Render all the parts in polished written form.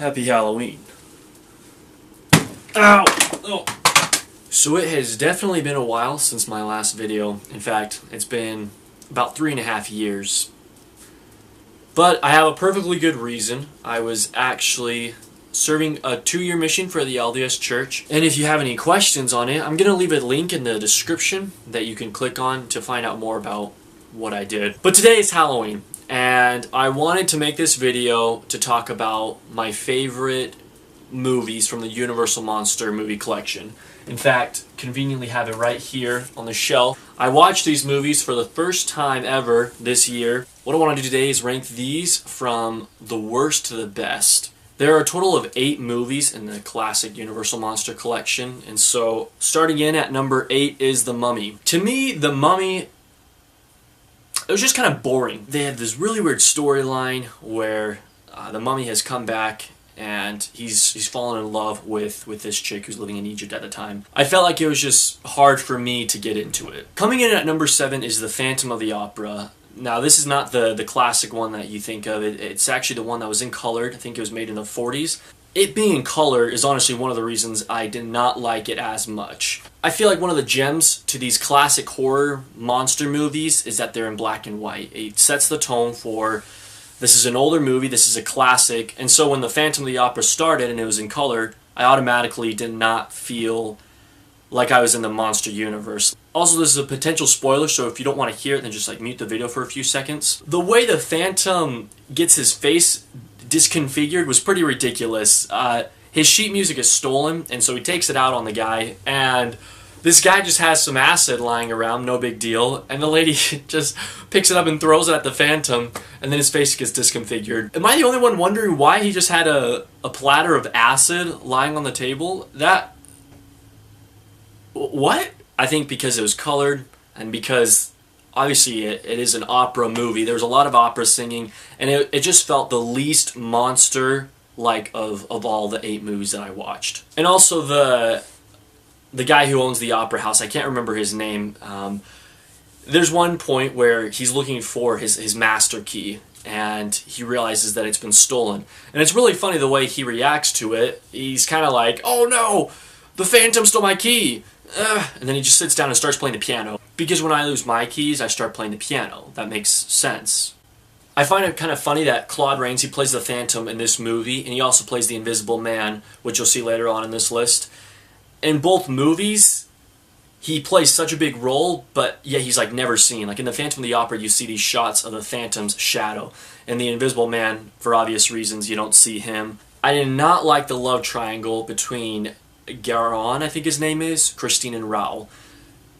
Happy Halloween. Ow! Oh. So it has definitely been a while since my last video. In fact, it's been about 3.5 years. But I have a perfectly good reason. I was actually serving a 2-year mission for the LDS Church. And if you have any questions on it, I'm going to leave a link in the description that you can click on to find out more about what I did. But today is Halloween, and I wanted to make this video to talk about my favorite movies from the Universal Monster movie collection. In fact, conveniently have it right here on the shelf. I watched these movies for the first time ever this year. What I want to do today is rank these from the worst to the best. There are a total of 8 movies in the classic Universal Monster collection, and so starting in at number 8 is The Mummy. To me, The Mummy, it was just kind of boring. They have this really weird storyline where the mummy has come back and he's fallen in love with this chick who's living in Egypt at the time. I felt like it was just hard for me to get into it. Coming in at number 7 is The Phantom of the Opera. Now, this is not the classic one that you think of. It's actually the one that was in colored. I think it was made in the 40s. It being in color is honestly one of the reasons I did not like it as much. I feel like one of the gems to these classic horror monster movies is that they're in black and white. It sets the tone for this is an older movie, this is a classic, and so when The Phantom of the Opera started and it was in color, I automatically did not feel like I was in the monster universe. Also, this is a potential spoiler, so if you don't want to hear it, then just mute the video for a few seconds. The way the Phantom gets his face disconfigured was pretty ridiculous. His sheet music is stolen, and so he takes it out on the guy, and this guy just has some acid lying around, no big deal, and the lady just picks it up and throws it at the Phantom, and then his face gets disconfigured. Am I the only one wondering why he just had a platter of acid lying on the table? What? I think because it was colored, and because obviously it is an opera movie. There was a lot of opera singing, and it just felt the least monster-like of all the 8 movies that I watched. And also the guy who owns the opera house, I can't remember his name. There's one point where he's looking for his master key, and he realizes that it's been stolen. And it's really funny the way he reacts to it. He's kind of like, oh no, the Phantom stole my key. And then he just sits down and starts playing the piano. Because when I lose my keys, I start playing the piano. That makes sense. I find it kind of funny that Claude Rains, he plays the Phantom in this movie, and he also plays the Invisible Man, which you'll see later on in this list. In both movies, he plays such a big role, but yet he's never seen. Like in The Phantom of the Opera, you see these shots of the Phantom's shadow. In the Invisible Man, for obvious reasons, you don't see him. I did not like the love triangle between Garon, I think his name is, Christine and Raoul.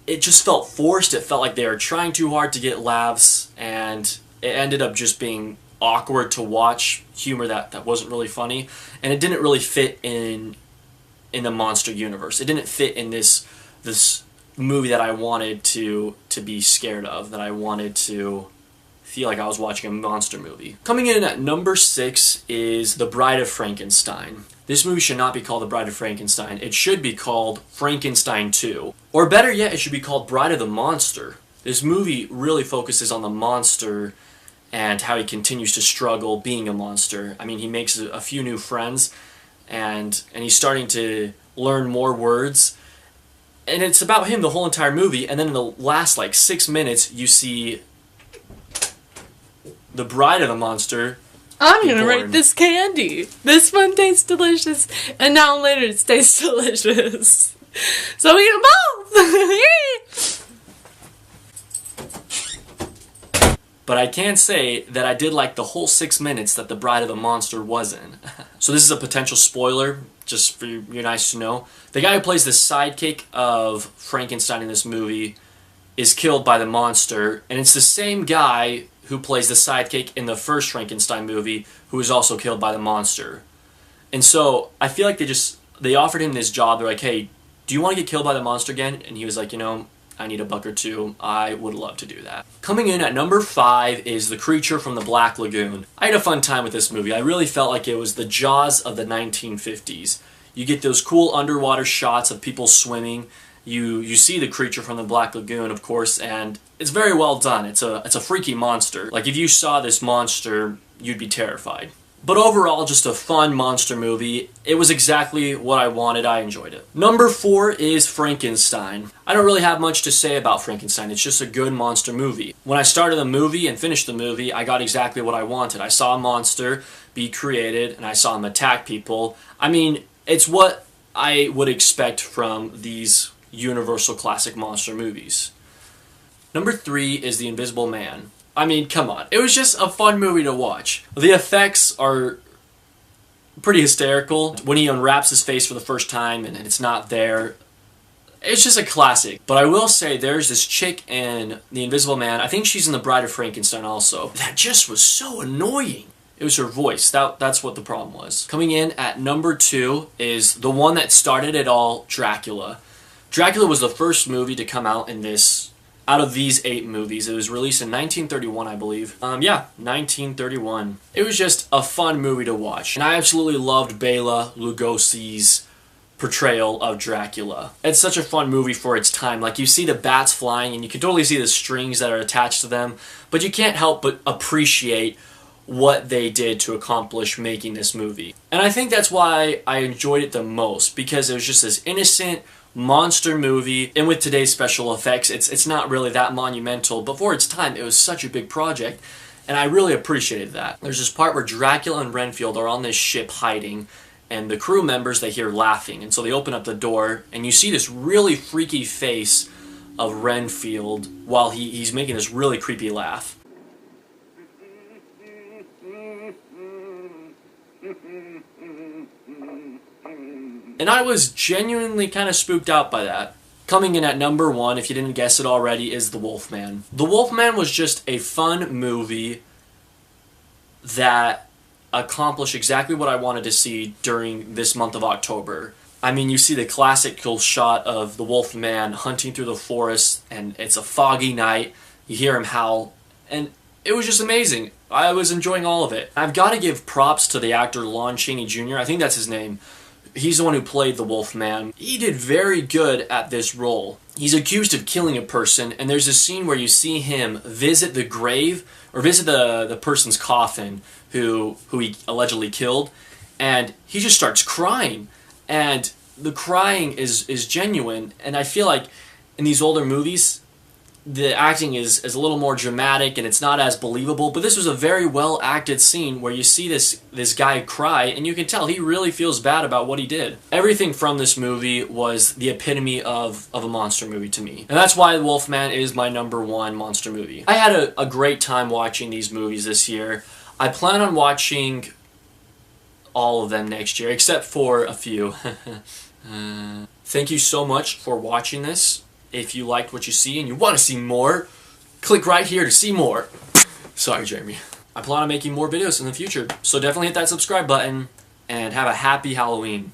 It just felt forced. It felt like they were trying too hard to get laughs, and it ended up just being awkward to watch, humor that wasn't really funny, and it didn't really fit in the monster universe. It didn't fit in this movie that I wanted to be scared of, that I wanted to feel like I was watching a monster movie. Coming in at number 6 is The Bride of Frankenstein. This movie should not be called The Bride of Frankenstein. It should be called Frankenstein 2. Or better yet, it should be called Bride of the Monster. This movie really focuses on the monster and how he continues to struggle being a monster. I mean, he makes a few new friends, and he's starting to learn more words. And it's about him the whole entire movie, and then in the last 6 minutes, you see the bride of the monster. I'm gonna rate this candy. This one tastes delicious, and now later it tastes delicious. So eat them both! But I can say that I did like the whole 6 minutes that the bride of the monster was in. So this is a potential spoiler, just for you nice to know. The guy who plays the sidekick of Frankenstein in this movie is killed by the monster, and it's the same guy who plays the sidekick in the first Frankenstein movie, who was also killed by the monster. And so, I feel like they offered him this job. They're like, hey, do you want to get killed by the monster again? And he was like, I need $1 or $2. I would love to do that. Coming in at number 5 is The Creature from the Black Lagoon. I had a fun time with this movie. I really felt like it was the Jaws of the 1950s. You get those cool underwater shots of people swimming. You see the creature from the Black Lagoon, of course, and it's very well done. It's a freaky monster. Like, if you saw this monster, you'd be terrified. But overall, just a fun monster movie. It was exactly what I wanted. I enjoyed it. Number 4 is Frankenstein. I don't really have much to say about Frankenstein. It's just a good monster movie. When I started the movie and finished the movie, I got exactly what I wanted. I saw a monster be created, and I saw him attack people. I mean, it's what I would expect from these universal classic monster movies. Number 3 is The Invisible Man. I mean, come on. It was just a fun movie to watch. The effects are pretty hysterical. When he unwraps his face for the first time and it's not there, it's just a classic. But I will say there's this chick in The Invisible Man, I think she's in The Bride of Frankenstein also, that just was so annoying. It was her voice. That's what the problem was. Coming in at number 2 is the one that started it all, Dracula. Dracula was the first movie to come out out of these 8 movies. It was released in 1931, I believe. 1931. It was just a fun movie to watch. And I absolutely loved Bela Lugosi's portrayal of Dracula. It's such a fun movie for its time. Like, you see the bats flying, and you can totally see the strings that are attached to them, but you can't help but appreciate what they did to accomplish making this movie. And I think that's why I enjoyed it the most, because it was just this innocent monster movie, and with today's special effects, it's not really that monumental, but for its time, it was such a big project, and I really appreciated that. There's this part where Dracula and Renfield are on this ship hiding, and the crew members, they hear laughing, and so they open up the door, and you see this really freaky face of Renfield while he's making this really creepy laugh. And I was genuinely kind of spooked out by that. Coming in at number 1, if you didn't guess it already, is The Wolfman. The Wolfman was just a fun movie that accomplished exactly what I wanted to see during this month of October. I mean, you see the classical shot of the Wolfman hunting through the forest, and it's a foggy night. You hear him howl, and it was just amazing. I was enjoying all of it. I've got to give props to the actor Lon Chaney Jr. I think that's his name. He's the one who played the Wolfman. He did very good at this role. He's accused of killing a person, and there's a scene where you see him visit the grave, or visit the person's coffin who he allegedly killed, and he just starts crying. And the crying is genuine, and I feel like in these older movies, the acting is a little more dramatic and it's not as believable, but this was a very well acted scene where you see this guy cry and you can tell he really feels bad about what he did. Everything from this movie was the epitome of a monster movie to me. And that's why Wolfman is my number 1 monster movie. I had a great time watching these movies this year. I plan on watching all of them next year, except for a few. Thank you so much for watching this. If you liked what you see and you want to see more, click right here to see more. Sorry, Jeremy. I plan on making more videos in the future, so definitely hit that subscribe button and have a happy Halloween.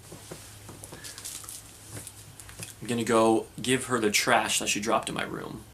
I'm gonna go give her the trash that she dropped in my room.